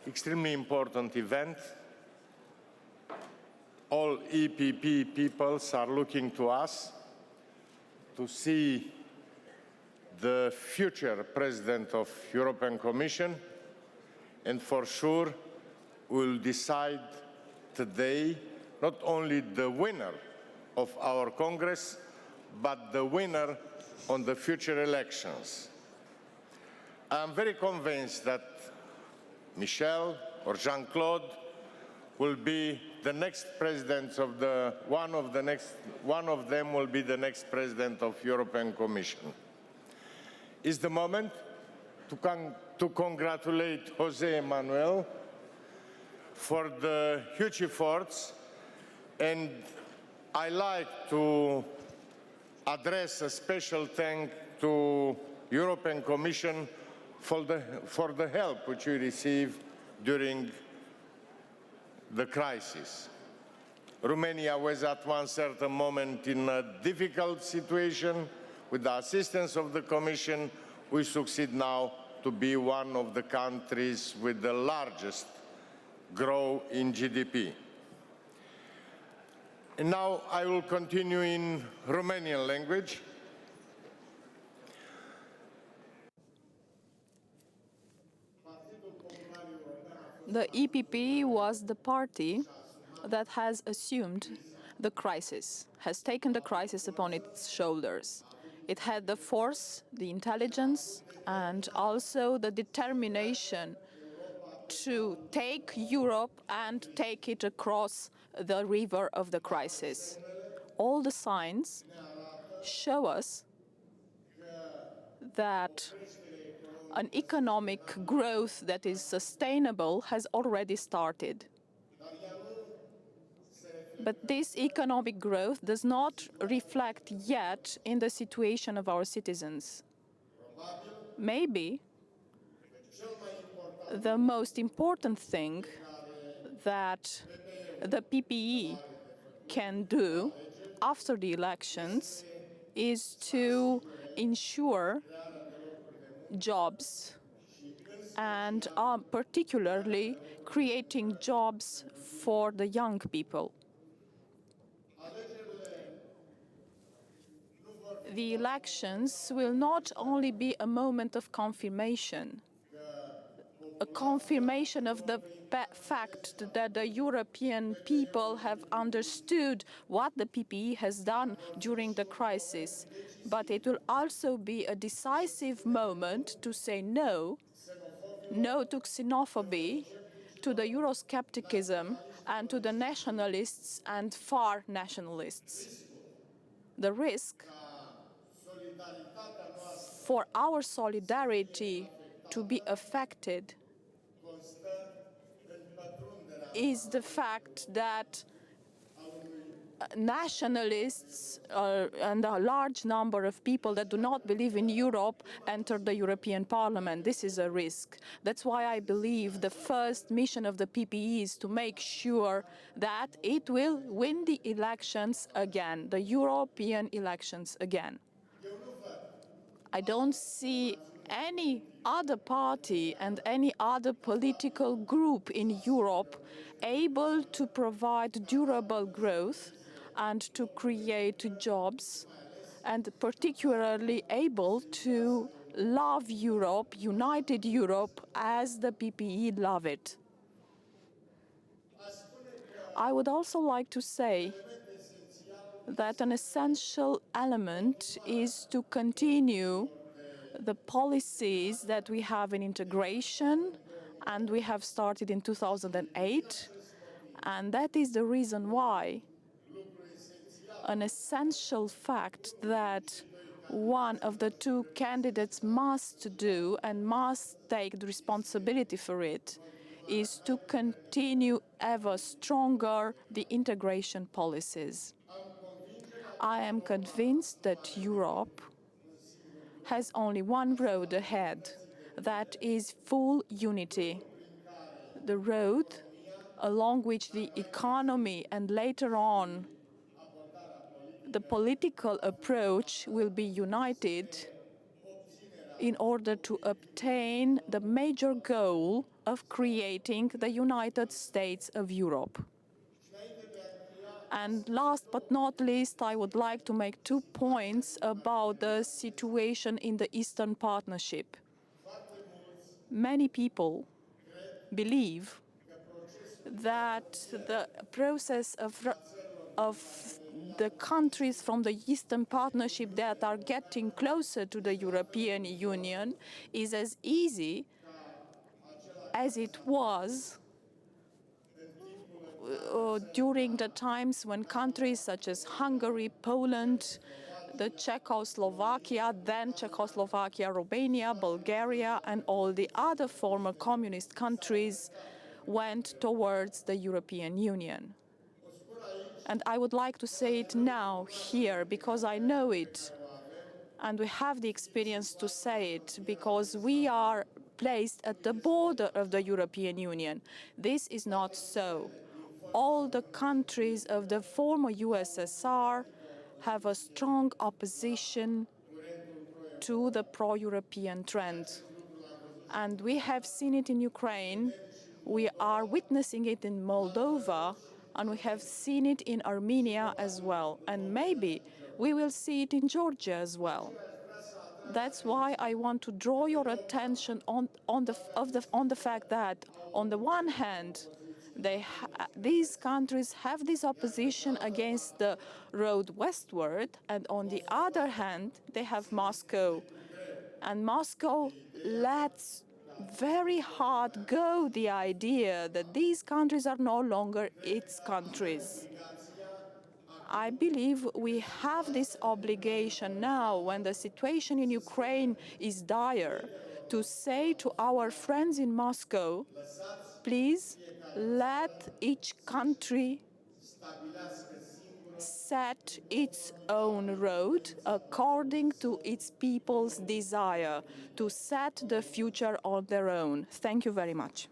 extremely important event. All EPP peoples are looking to us to see the future President of European Commission, and for sure we'll decide today not only the winner of our Congress, but the winner on the future elections. I'm very convinced that Michel or Jean-Claude will be the next president of one of them will be the next president of European Commission. It's the moment to congratulate José Manuel for the huge efforts, and I like to address a special thanks to European Commission for the help which we received during the crisis. Romania was at one certain moment in a difficult situation. With the assistance of the Commission, we succeed now to be one of the countries with the largest growth in GDP. And now I will continue in Romanian language. The EPP was the party that has assumed the crisis, has taken the crisis upon its shoulders. It had the force, the intelligence, and also the determination to take Europe and take it across the river of the crisis. All the signs show us that an economic growth that is sustainable has already started. But this economic growth does not reflect yet in the situation of our citizens. Maybe the most important thing that the PPE can do after the elections is to ensure jobs, and particularly creating jobs for the young people. The elections will not only be a moment of confirmation, a confirmation of the fact that the European people have understood what the PPE has done during the crisis, but it will also be a decisive moment to say no to xenophobia, to the Euroscepticism, and to the nationalists and far nationalists. The risk for our solidarity to be affected is the fact that nationalists and a large number of people that do not believe in Europe enter the European Parliament. This is a risk. That's why I believe the first mission of the PPE is to make sure that it will win the elections again, the European elections again. I don't see any other party and any other political group in Europe able to provide durable growth and to create jobs, and particularly able to love Europe, united Europe, as the PPE love it. I would also like to say that an essential element is to continue the policies that we have in integration and we have started in 2008, and that is the reason why an essential fact that one of the two candidates must do and must take the responsibility for it is to continue ever stronger the integration policies. I am convinced that Europe has only one road ahead, that is full unity. The road along which the economy and later on the political approach will be united in order to obtain the major goal of creating the United States of Europe. And last but not least, I would like to make 2 points about the situation in the Eastern Partnership. Many people believe that the process of the countries from the Eastern Partnership that are getting closer to the European Union is as easy as it was during the times when countries such as Hungary, Poland, the Czechoslovakia, then Czechoslovakia, Romania, Bulgaria, and all the other former communist countries went towards the European Union. And I would like to say it now, here, because I know it, and we have the experience to say it, because we are placed at the border of the European Union. This is not so. All the countries of the former USSR have a strong opposition to the pro-European trend. And we have seen it in Ukraine, we are witnessing it in Moldova, and we have seen it in Armenia as well. And maybe we will see it in Georgia as well. That's why I want to draw your attention on the fact that, on the one hand, these countries have this opposition against the road westward, and on the other hand, they have Moscow. And Moscow lets very hard go the idea that these countries are no longer its countries. I believe we have this obligation now, when the situation in Ukraine is dire, to say to our friends in Moscow, please let each country set its own road according to its people's desire to set the future on their own. Thank you very much.